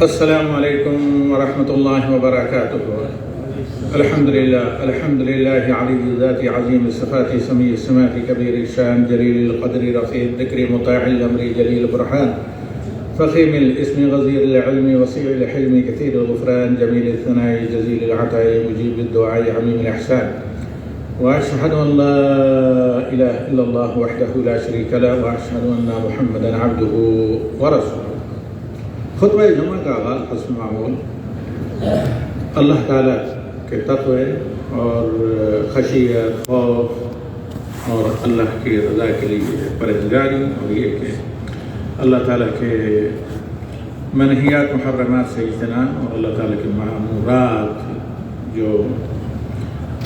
السلام عليكم ورحمة الله وبركاته. الحمد لله علي الذات عظيم الصفات سمي السماء كبير الشان جليل القدر رفيع الذكر مطاع الأمر جليل البرهان فخيم الاسم غزير العلم وسيع الحلم كثير الغفران جميل الثناء جزيل العطاء مجيب الدعاء عميم الإحسان. وأشهد أن لا إله إلا الله وحده لا شريك له وأشهد أن محمدا عبده ورسوله. خطبہ جمعہ کا آغاز حسب معمول اللہ تعالیٰ کے تقوی اور خشیت خوف اور اللہ کی رضا کے لیے پرہیزگاری اور یہ کہ اللہ تعالیٰ کے منہیات محرمات سے اجتناب اور اللہ تعالیٰ کے مأمورات جو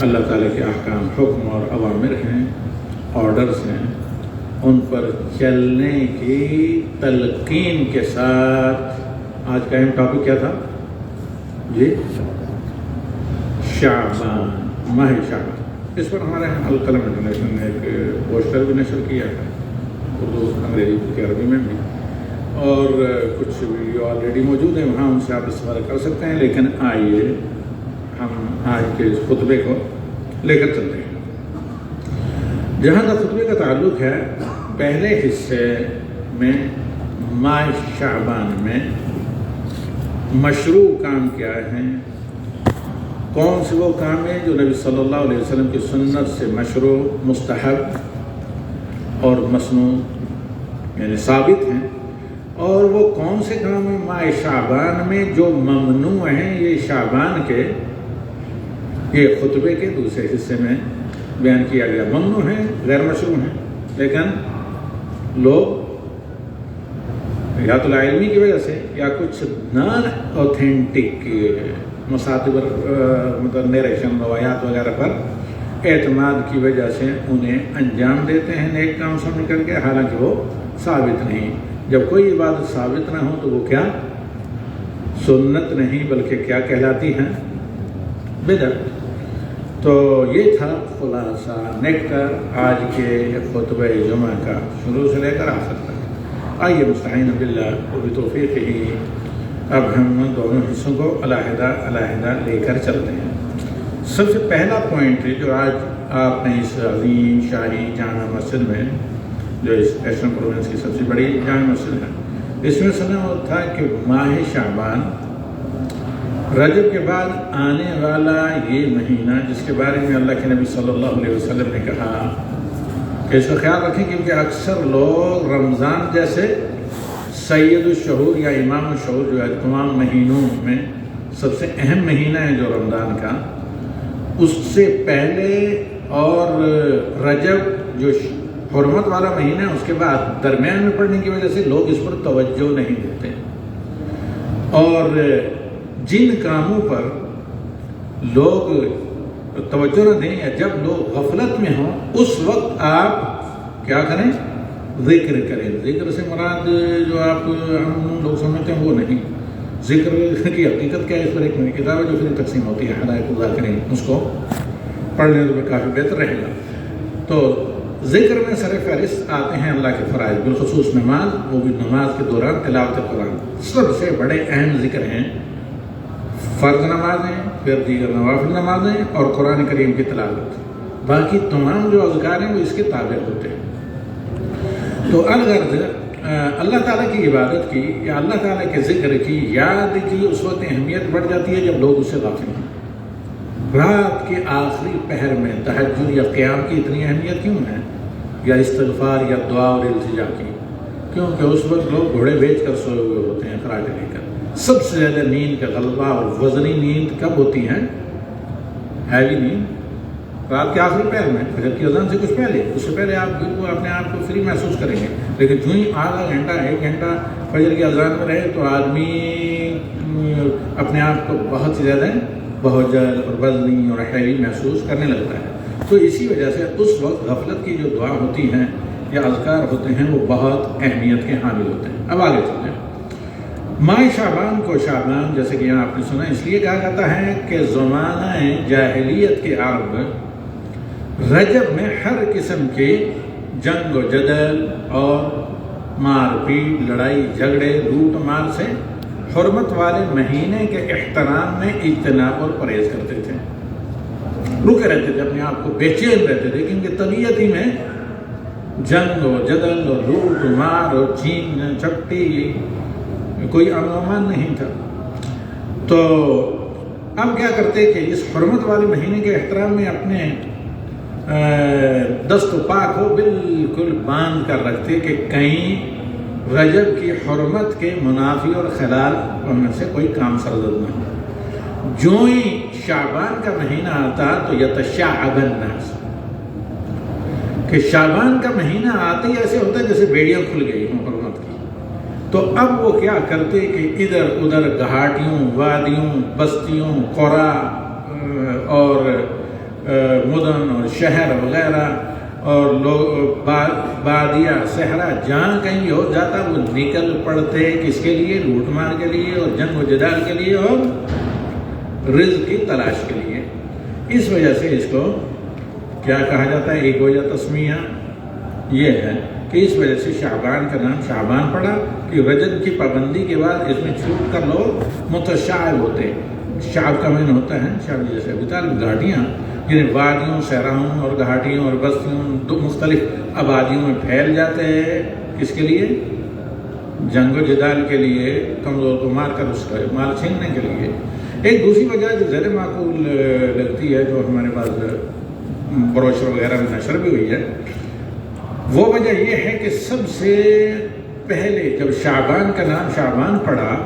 اللہ تعالیٰ کے احکام حکم اور اوامر ہیں آرڈرز ہیں ان پر چلنے کی تلقین کے ساتھ آج کا اہم ٹاپک کیا تھا جی شعبان ماہ شعبان. اس پر ہمارے القلم انٹرنیشنل نے ایک پوسٹر بھی نشر کیا ہے اردو انگریزی کے عربی میں بھی اور کچھ ویڈیو آلریڈی موجود ہیں وہاں ان سے آپ استفادہ کر سکتے ہیں. لیکن آئیے ہم آج کے اس خطبے کو لے کر چلتے ہیں. جہاں تک خطبے کا تعلق ہے پہلے حصے میں ماہ شعبان میں مشروع کام کیا ہیں کون سے وہ کام ہیں جو نبی صلی اللہ علیہ وسلم کی سنت سے مشروع مستحب اور مسنون یعنی ثابت ہیں اور وہ کون سے کام ہیں ماہ شعبان میں جو ممنوع ہیں. یہ شعبان کے یہ خطبے کے دوسرے حصے میں بیان کیا گیا. ممنوع ہیں غیر مشروع ہیں لیکن لوگ یا تو لا علمی کی وجہ سے یا کچھ نان اوتھینٹک مصادر مطلب نیریشن روایات وغیرہ پر اعتماد کی وجہ سے انہیں انجام دیتے ہیں نیک کام سمجھ کر کے حالانکہ وہ ثابت نہیں. جب کوئی عبادت ثابت نہ ہو تو وہ کیا سنت نہیں بلکہ کیا کہلاتی ہیں بدعت. تو یہ تھا خلاصہ نیکٹر آج کے خطبہ جمعہ کا شروع سے لے کر آخر تک. آئیے مستعین باللہ و بتوفیق ہی اب ہم دونوں حصوں کو علیحدہ لے کر چلتے ہیں. سب سے پہلا پوائنٹ جو آج آپ نے اس عظیم شاہی جامع مسجد میں جو اس ایسٹرن پروونس کی سب سے بڑی جامع مسجد ہے اس میں سنا تھا کہ ماہ شعبان رجب کے بعد آنے والا یہ مہینہ جس کے بارے میں اللہ کے نبی صلی اللہ علیہ وسلم نے کہا کہ اس کا خیال رکھیں کیونکہ اکثر لوگ رمضان جیسے سید الشہور یا امام الشہور جو ہے تمام مہینوں میں سب سے اہم مہینہ ہے جو رمضان کا اس سے پہلے اور رجب جو حرمت والا مہینہ ہے اس کے بعد درمیان میں پڑنے کی وجہ سے لوگ اس پر توجہ نہیں دیتے اور جن کاموں پر لوگ توجہ نہ دیں یا جب لوگ غفلت میں ہوں اس وقت آپ کیا کریں ذکر کریں. ذکر سے مراد جو آپ ہم لوگ سمجھتے ہیں وہ نہیں. ذکر کی حقیقت کیا ہے اس پر ایک میری کتاب ہے جو پھر تقسیم ہوتی ہے ہدایت اللہ کریں اس کو پڑھ لیں تو کافی بہتر رہے گا. تو ذکر میں سر فہرست آتے ہیں اللہ کے فرائض بالخصوص نماز وہ بھی نماز کے دوران تلاوت قرآن. سب سے بڑے اہم ذکر ہیں فرض نمازیں پھر دیگر نوافل نمازیں اور قرآن کریم کی تلاوت. باقی تمام جو اذکار ہیں وہ اس کے تابع ہوتے ہیں. تو الغرض اللہ تعالیٰ کی عبادت کی یا اللہ تعالیٰ کے ذکر کی یاد کی اس وقت اہمیت بڑھ جاتی ہے جب لوگ اس سے غافل ہیں. رات کے آخری پہر میں تہجد یا قیام کی اتنی اہمیت کیوں ہے یا استغفار یا دعا اور التجا کی کیونکہ اس وقت لوگ گھوڑے بیچ کر سوئے ہوئے ہوتے ہیں خراج لے کر. سب سے زیادہ نیند کا غلبہ اور وزنی نیند کب ہوتی ہے ہیوی نیند رات کے آخری پہر میں فجر کی اذان سے کچھ پہلے. اس سے پہلے آپ بالکل اپنے آپ کو فری محسوس کریں گے لیکن جو ہی آدھا گھنٹہ ایک گھنٹہ فجر کی اذان میں رہے تو آدمی اپنے آپ کو بہت ہی زیادہ بہجر اور وزنی اور ہیوی محسوس کرنے لگتا ہے. تو اسی وجہ سے اس وقت غفلت کی جو دعا ہوتی ہیں یا اذکار ہوتے ہیں وہ بہت اہمیت کے حامل ہوتے ہیں. اب آگے چلتے ہیں. ماہ شعبان کو شعبان جیسے کہ یہاں آپ نے سنا اس لیے کہا جاتا ہے کہ زمانہ جاہلیت کے عرب رجب میں ہر قسم کے جنگ و جدل اور مار پیٹ لڑائی جھگڑے لوٹ مار سے حرمت والے مہینے کے احترام میں اجتناب اور پرہیز کرتے تھے، رکے رہتے تھے، اپنے آپ کو بے چین رہتے تھے، کیونکہ طبیعت ہی میں جنگ اور جدل اور لوٹ مار اور چھین چھپٹی کوئی امن و امان نہیں تھا۔ تو اب کیا کرتے کہ اس حرمت والے مہینے کے احترام میں اپنے دست و پا کو بالکل باندھ کر رکھتے کہ کہیں رجب کی حرمت کے منافی اور خلال میں سے کوئی کام سرزد نہ ہو۔ جو ہی شعبان کا مہینہ آتا تو یتشعب الناس، کہ شعبان کا مہینہ آتے ہی ایسے ہوتا ہے جیسے بیڑیاں کھل گئی ہوں حرمت کی۔ تو اب وہ کیا کرتے کہ ادھر ادھر گھاٹیوں، وادیوں، بستیوں، قرا اور مدن اور شہر وغیرہ اور لوگ بادیا صحرا جہاں کہیں ہو جاتا وہ نکل پڑتے کس کے لیے؟ لوٹ مار کے لیے اور جنگ و جدال کے لیے اور رزق کی تلاش کے لیے۔ اس وجہ سے اس کو کیا کہا جاتا ہے؟ ایک وجہ تسمیہ یہ ہے کہ اس وجہ سے شعبان کا نام شعبان پڑا کہ رجب کی پابندی کے بعد اس میں چھوٹ کر لوگ متشعب ہوتے۔ شعب کا معنی ہوتا ہے شعب جیسے گھاٹیاں، یعنی وادیوں، صحراؤں اور گھاٹیوں اور بستیوں مختلف آبادیوں میں پھیل جاتے ہیں، کس کے لیے؟ جنگ و جدال کے لیے، کمزور کو مار کر اس کا مال چھیننے کے لیے۔ ایک دوسری وجہ جو زیر معقول لگتی ہے، جو ہمارے پاس بروشر وغیرہ میں نشر بھی ہوئی ہے، وہ وجہ یہ ہے کہ سب سے پہلے جب شعبان کا نام شعبان پڑا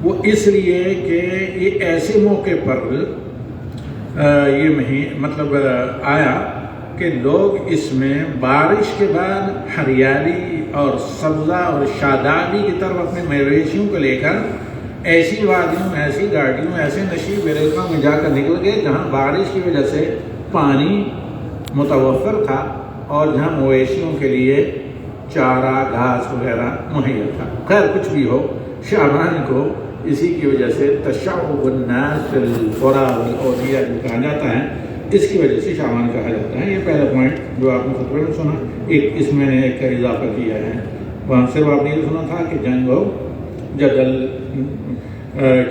وہ اس لیے کہ یہ ایسے موقع پر یہ مطلب آیا کہ لوگ اس میں بارش کے بعد ہریالی اور سبزہ اور شادابی کی طرف اپنے مویشیوں کو لے کر ایسی وادیوں، ایسی گاڑیوں، ایسے نشیب علاقوں میں جا کر نکل گئے جہاں بارش کی وجہ سے پانی متوفر تھا اور جہاں مویشیوں کے لیے چارہ گھاس وغیرہ مہیا تھا۔ خیر کچھ بھی ہو، شعبان کو اسی کی وجہ سے تشعب الناس فی القری والاودیہ جو کہا جاتا ہے، اس کی وجہ سے شعبان کہا جاتا ہے۔ یہ پہلا پوائنٹ جو آپ نے خطبے میں سنا، ایک اس میں نے ایک کا اضافہ کیا ہے۔ وہاں صرف آپ نے یہ سنا تھا کہ جنگ و جدل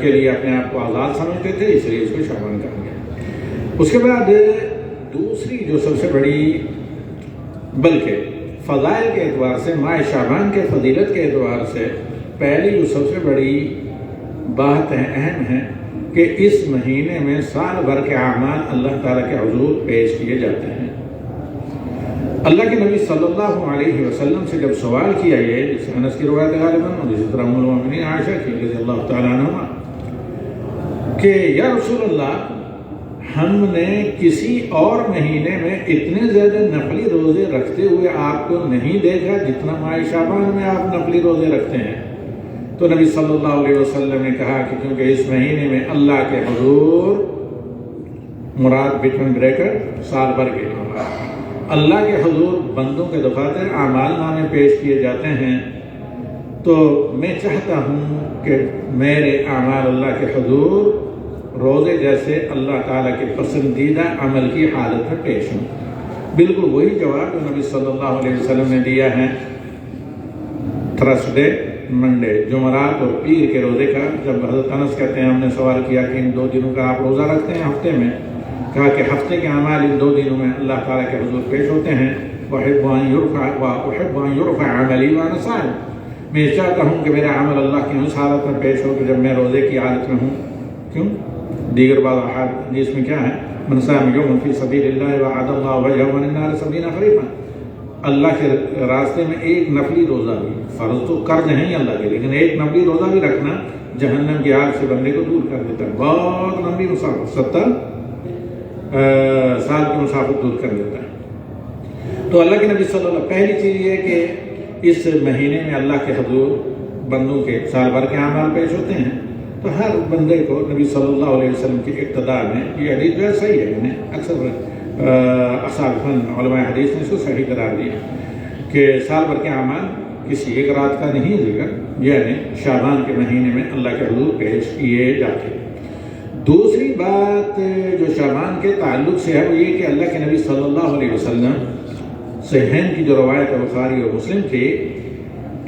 کے لیے اپنے آپ کو آزاد سمجھتے تھے، اس لیے اس کو شعبان کہا گیا۔ اس کے بعد دوسری جو سب سے بڑی، بلکہ فضائل کے اعتبار سے، ماہ شعبان کے فضیلت کے اعتبار سے پہلی جو سب سے بڑی بات ہے، اہم ہے کہ اس مہینے میں سال بھر کے اعمال اللہ تعالیٰ کے حضور پیش کیے جاتے ہیں۔ اللہ کے نبی صلی اللہ علیہ وسلم سے جب سوال کیا یہ، جس انس کی روایت غالباً اور جس طرح ام المؤمنین عائشہ کی رضی اللہ تعالیٰ عنہما، کہ یا رسول اللہ، ہم نے کسی اور مہینے میں اتنے زیادہ نفلی روزے رکھتے ہوئے آپ کو نہیں دیکھا جتنا ماہ شعبان میں آپ نفلی روزے رکھتے ہیں۔ تو نبی صلی اللہ علیہ وسلم نے کہا کہ کیونکہ اس مہینے میں اللہ کے حضور، مراد بٹوین بریکٹ سال بھر کے، اللہ کے حضور بندوں کے دفاتر اعمال نامے پیش کیے جاتے ہیں، تو میں چاہتا ہوں کہ میرے اعمال اللہ کے حضور روزے جیسے اللہ تعالیٰ کے پسندیدہ عمل کی حالت میں پیش ہوں۔ بالکل وہی جواب جو نبی صلی اللہ علیہ وسلم نے دیا ہے تھرسڈے، منڈے، جمعرات اور پیر کے روزے کا۔ جب حضرت انس کہتے ہیں ہم نے سوال کیا کہ ان 2 دنوں کا آپ روزہ رکھتے ہیں ہفتے میں، کہا کہ ہفتے کے اعمال ان 2 دنوں میں اللہ تعالیٰ کے حضور پیش ہوتے ہیں۔ وَأُحِبُّ أَن يُرْفَعَ عَمَلِي وَأَنَا صَائِمٌ، میں چاہتا ہوں کہ میرا عمل اللہ کی اس حالت میں پیش ہو کہ جب میں روزے کی حالت میں ہوں۔ کیوں؟ دیگر بعض حدیث میں کیا ہے؟ من صام یوما فی سبیل اللہ وعد اللہ وجہہ عن النار 70 خریفا، اللہ کے راستے میں ایک نفلی روزہ بھی، فرض تو قرض نہیں اللہ کے، لیکن ایک نفلی روزہ بھی رکھنا جہنم کی آگ سے بندے کو دور کر دیتا ہے۔ بہت لمبی مسافت، 70 سال کی مسافت دور کر دیتا ہے۔ تو اللہ کے نبی صلی اللہ علیہ وسلم، پہلی چیز یہ کہ اس مہینے میں اللہ کے حضور بندوں کے سال بھر کے اعمال پیش ہوتے ہیں، تو ہر بندے کو نبی صلی اللہ علیہ وسلم کی اقتداء میں، یہ حدیث جو ہے صحیح ہے، یعنی اکثر اصحاب فن علماء حدیث نے اس کو صحیح قرار دیا کہ سال بھر کے اعمال کسی ایک رات کا نہیں ذکر، یعنی شعبان کے مہینے میں اللہ کے حضور پیش کیے جاتے ہیں۔ دوسری بات جو شعبان کے تعلق سے ہے وہ یہ کہ اللہ کے نبی صلی اللہ علیہ وسلم صحیحین کی جو روایت ہے بخاری اور مسلم کی،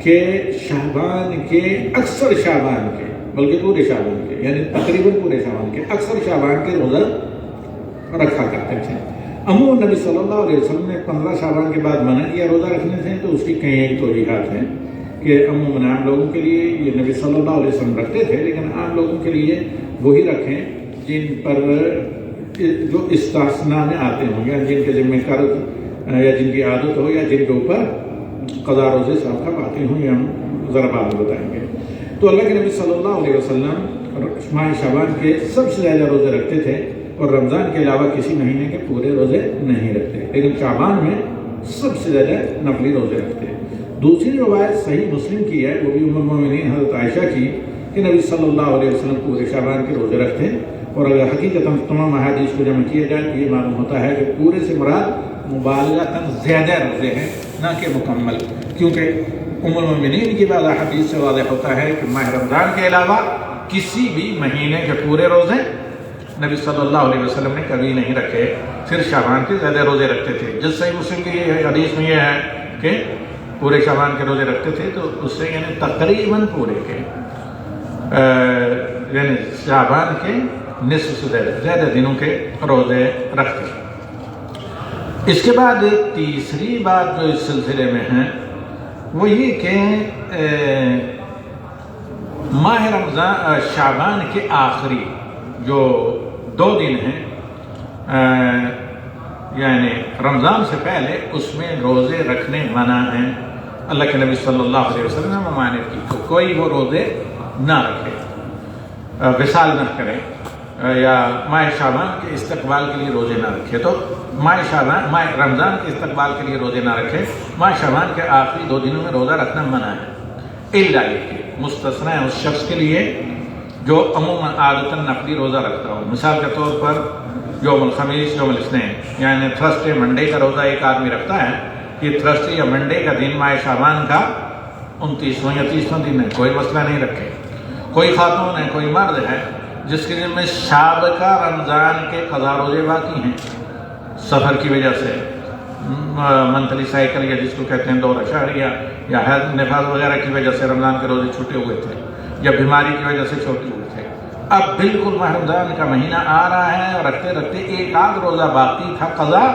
کہ شعبان کے اکثر شعبان کے بلکہ پورے شعبان کے یعنی تقریباً پورے شعبان کے اکثر شعبان کے روزہ رکھا کرتے تھے۔ عموماً نبی صلی اللہ علیہ وسلم نے 15 شعبان کے بعد منع کیا روزہ رکھنے سے، تو اس کی کئی ایک توجیحات ہیں کہ عموماً عام لوگوں کے لیے یہ نبی صلی اللہ علیہ وسلم رکھتے تھے، لیکن عام لوگوں کے لیے وہی رکھیں جن پر جو استثناء میں آتے ہوں یا جن کے ذمہ قرض یا جن کی عادت ہو یا جن کے اوپر قضا روزے صاحب آتے ہوں، یہ ہم ذرا بعد میں بتائیں گے۔ تو اللہ کے نبی صلی اللہ علیہ وسلم ماہ شعبان کے سب سے زیادہ روزے رکھتے تھے اور رمضان کے علاوہ کسی مہینے کے پورے روزے نہیں رکھتے، لیکن شعبان میں سب سے زیادہ نفلی روزے رکھتے۔ دوسری روایت صحیح مسلم کی ہے، وہ بھی ام المومنین حضرت عائشہ کی، کہ نبی صلی اللہ علیہ وسلم پورے شعبان کے روزے رکھتے، اور اگر حقیقتاً تمام احادیث کو جمع کیا جائے تو یہ معلوم ہوتا ہے کہ پورے سے مراد مبالغتاً زیادہ روزے ہیں، نہ کہ مکمل، کیونکہ ام المومنین کی بعض احادیث سے واضح ہوتا ہے کہ ماہ رمضان کے علاوہ کسی بھی مہینے کے پورے روزے نبی صلی اللہ علیہ وسلم نے کبھی نہیں رکھے، صرف شعبان کے زیادہ روزے رکھتے تھے۔ جس صحیح مسلم کی یہ حدیث میں یہ ہے کہ پورے شعبان کے روزے رکھتے تھے، تو اس سے یعنی تقریباً پورے کے یعنی شعبان کے نصف سے زیادہ دنوں کے روزے رکھتے۔ اس کے بعد تیسری بات جو اس سلسلے میں ہے وہ یہ کہ ماہ رمضان شعبان کے آخری جو 2 دن ہیں یعنی رمضان سے پہلے، اس میں روزے رکھنے منع ہیں۔ اللہ کے نبی صلی اللہ علیہ وسلم نے ممانعت کی کہ کوئی وہ روزے نہ رکھے، وصال نہ کرے یا ماہ شعبان کے استقبال کے لیے روزے نہ رکھے۔ تو ماہ رمضان کے استقبال کے لیے روزے نہ رکھے، ماہ شعبان کے آخری 2 دنوں میں روزہ رکھنا منع ہے، الا یہ کہ مستثنی ہے اس شخص کے لیے جو عموماً عادتاً نفلی روزہ رکھتا ہو۔ مثال کے طور پر یوم الخمیس، یوم الاثنین، یعنی تھرسڈے منڈے کا روزہ ایک آدمی رکھتا ہے، یہ تھرسڈے یا منڈے کا دن ماہ شعبان کا 29واں یا 30واں دن ہے، کوئی مسئلہ نہیں رکھے۔ کوئی خاتون ہے، کوئی مرد ہے جس کے ذمہ سابقہ رمضان کے قضا روزے باقی ہیں، سفر کی وجہ سے، منتھلی سائیکل یا جس کو کہتے ہیں دورہ شہریہ یا حیض نفاس وغیرہ کی وجہ سے رمضان کے روزے چھوٹے ہوئے تھے یا بیماری کی وجہ سے چھوٹے ہوئے تھے، اب بالکل ماہ رمضان کا مہینہ آ رہا ہے اور رکھتے رکھتے ایک آدھ روزہ باقی تھا قضا،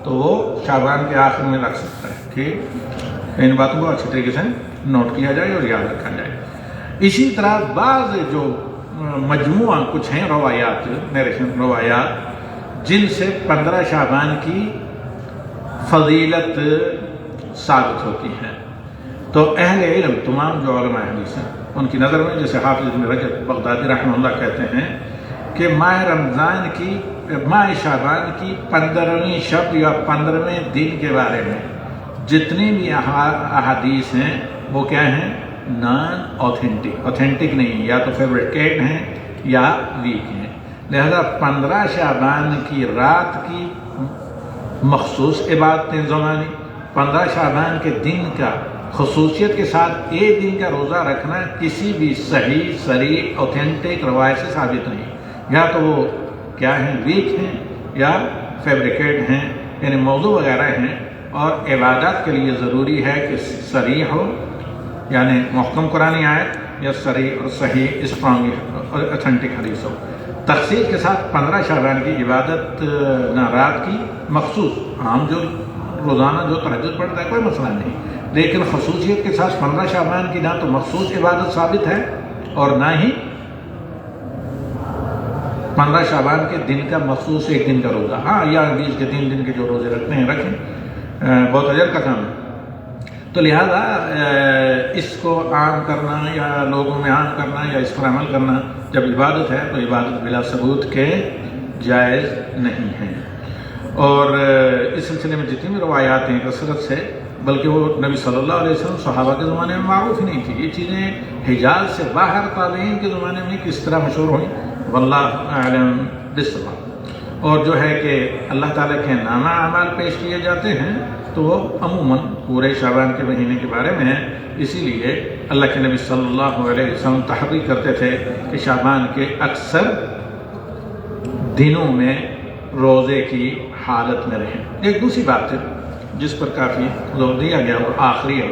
تو وہ شعبان کے آخر میں رکھ سکتا ہے۔ ٹھیک، ان باتوں کو اچھی طریقے سے نوٹ کیا جائے اور یاد رکھا جائے۔ اسی طرح بعض جو مجموعہ کچھ ہیں روایات، جن سے 15 شعبان کی فضیلت ثابت ہوتی ہے، تو اہل علم تمام جو علماء حدیث ہیں ان کی نظر میں، جیسے حافظ ابن رجب بغدادی رحمہ اللہ کہتے ہیں کہ ماہ شعبان کی 15ویں شب یا 15ویں دن کے بارے میں جتنی بھی احادیث ہیں وہ کیا ہیں؟ نان اوتھینٹک نہیں، یا تو فیبریکیٹ ہیں یا ویک ہیں۔ لہذا 15 شعبان کی رات کی مخصوص عبادتیں زمانی، 15 شعبان کے دن کا خصوصیت کے ساتھ ایک دن کا روزہ رکھنا کسی بھی صحیح صریح اوتھینٹک روایت سے ثابت نہیں، یا تو وہ کیا ہیں؟ ویک ہیں یا فیبریکیٹ ہیں، یعنی موضوع وغیرہ ہیں، اور عبادات کے لیے ضروری ہے کہ صریح ہو، یعنی محکم قرآنی آیت، یا صریح اور صحیح اسٹرانگ اور اوتھینٹک حدیث ہو۔ تخصیص کے ساتھ 15 شعبان کی عبادت نہ رات کی مخصوص، عام جو روزانہ جو تہجد پڑھتا ہے کوئی مسئلہ نہیں، لیکن خصوصیت کے ساتھ 15 شعبان کی نہ تو مخصوص عبادت ثابت ہے اور نہ ہی 15 شعبان کے دن کا مخصوص ایک دن کا روزہ۔ ہاں، یا 20 کے 3 دن کے جو روزے رکھتے ہیں رکھیں، بہت اجر کا کام ہے۔ تو لہذا اس کو عام کرنا یا لوگوں میں عام کرنا یا اس پر عمل کرنا جب عبادت ہے تو عبادت بلا ثبوت کے جائز نہیں ہے۔ اور اس سلسلے میں جتنی بھی روایات ہیں کثرت سے، بلکہ وہ نبی صلی اللہ علیہ وسلم صحابہ کے زمانے میں معروف ہی نہیں تھی، یہ چیزیں حجاز سے باہر تابعین کے زمانے میں کس طرح مشہور ہوئیں، واللہ اعلم بالصواب۔ اور جو ہے کہ اللہ تعالیٰ کے نامہ اعمال پیش کیے جاتے ہیں تو وہ عموماً پورے شعبان کے مہینے کے بارے میں ہے، اسی لیے اللہ کے نبی صلی اللہ علیہ وسلم تحریک کرتے تھے کہ شعبان کے اکثر دنوں میں روزے کی حالت میں رہیں۔ ایک دوسری بات ہے جس پر کافی زور دیا گیا وہ آخری ہے،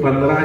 15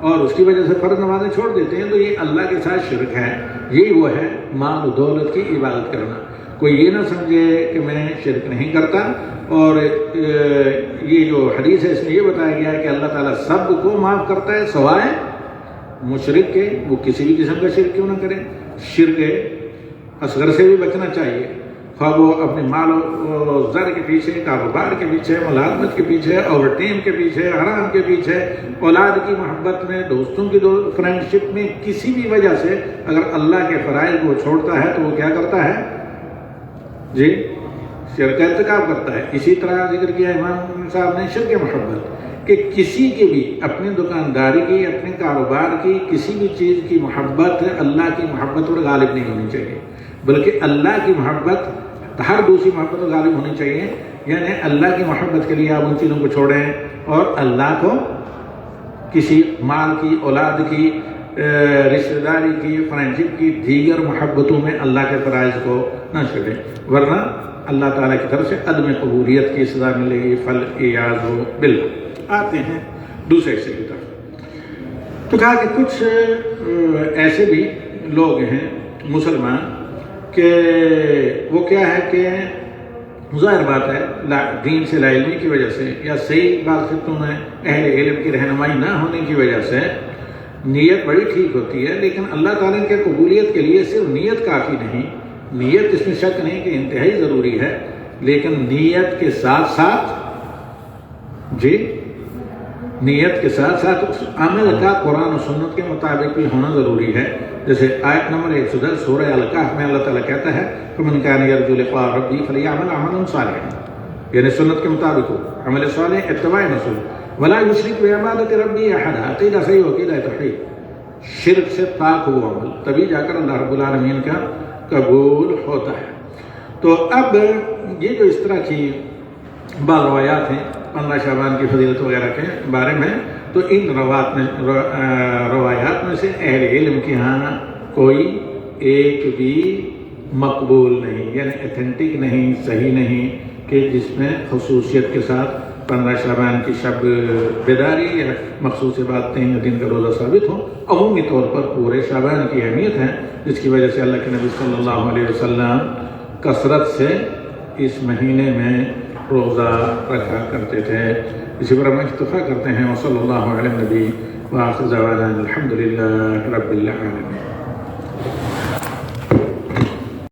اور اس کی وجہ سے فرض نمازیں چھوڑ دیتے ہیں، تو یہ اللہ کے ساتھ شرک ہے۔ یہی وہ ہے مال و دولت کی عبادت کرنا۔ کوئی یہ نہ سمجھے کہ میں شرک نہیں کرتا، اور یہ جو حدیث ہے اس میں یہ بتایا گیا ہے کہ اللہ تعالیٰ سب کو معاف کرتا ہے سوائے مشرک کے، وہ کسی بھی قسم کا شرک کیوں نہ کرے۔ شرک اصغر سے بھی بچنا چاہیے، خواہ وہ اپنے مال و زر کے پیچھے، کاروبار کے پیچھے، ملازمت کے پیچھے، اوور ٹائم کے پیچھے، حرام کے پیچھے، اولاد کی محبت میں، دوستوں کی فرینڈ شپ میں، کسی بھی وجہ سے اگر اللہ کے فرائض کو چھوڑتا ہے تو وہ کیا کرتا ہے؟ جی شرک کا ارتکاب کرتا ہے۔ اسی طرح ذکر کیا امام صاحب نے شرک محبت، کہ کسی کی بھی اپنی دکانداری کی، اپنے کاروبار کی، کسی بھی چیز کی محبت اللہ کی محبت پر غالب نہیں ہونی چاہیے، بلکہ اللہ کی محبت ہر دوسری محبت پر غالب ہونی چاہیے۔ یعنی اللہ کی محبت کے لیے آپ ان چیزوں کو چھوڑیں اور اللہ کو کسی مال کی، اولاد کی، رشتہ داری کی، فرینڈشپ کی، دیگر محبتوں میں اللہ کے فرائض کو نہ چھوڑیں، ورنہ اللہ تعالیٰ کی طرف سے عدم قبولیت کی سزا ملے گی، فَالْعِيَاذُ بِاللَّہ۔ آتے ہیں دوسرے حصے کی طرف، تو کہا کہ کچھ ایسے بھی لوگ ہیں مسلمان کہ وہ کیا ہے کہ ظاہر بات ہے دین سے لا علمی کی وجہ سے یا صحیح بات میں اہل علم کی رہنمائی نہ ہونے کی وجہ سے نیت بڑی ٹھیک ہوتی ہے، لیکن اللہ تعالیٰ کے قبولیت کے لیے صرف نیت کافی نہیں، نیت اس میں شک نہیں کہ انتہائی ضروری ہے، لیکن نیت کے ساتھ ساتھ جی نیت کے ساتھ ساتھ اس عمل کا قرآن و سنت کے مطابق بھی ہونا ضروری ہے۔ جیسے آیت نمبر 110 سورہ الکہف میں اللہ تعالیٰ کہتا ہے فَمَنْ كَانَ يَرْجُو لِقَاءَ رَبِّهِ فَلْيَعْمَلْ عَمَلًا صَالِحًا، یعنی سنت کے مطابق ہو، عمل صالح، اتباع رسول، وَلَا يُشْرِكْ بِعِبَادَةِ رَبِّهِ أَحَدًا، عقیدہ صحیح ہو، عقیدہ توحید، شرک سے پاک ہو عمل، تبھی جا کر اللہ رب العالمین کا قبول ہوتا ہے۔ تو اب یہ جو اس طرح کی بعض روایات ہیں 15 شعبان کی فضیلت وغیرہ کے بارے میں، تو ان روایات میں سے اہل علم کے ہاں کوئی ایک بھی مقبول نہیں، یعنی اتھینٹک نہیں، صحیح نہیں، کہ جس میں خصوصیت کے ساتھ 15 شعبان کی شب بیداری یا مخصوص باتیں یا دن کا روزہ ثابت ہو۔ عمومی طور پر پورے شعبان کی اہمیت ہے، جس کی وجہ سے اللہ کے نبی صلی اللہ علیہ وسلم کثرت سے اس مہینے میں روزہ رکھا کرتے تھے۔ اسی پر ہم اکتفا کرتے ہیں۔ وصلی اللہ علیہ نبی وآخر دعوانا الحمد للہ رب العالمین۔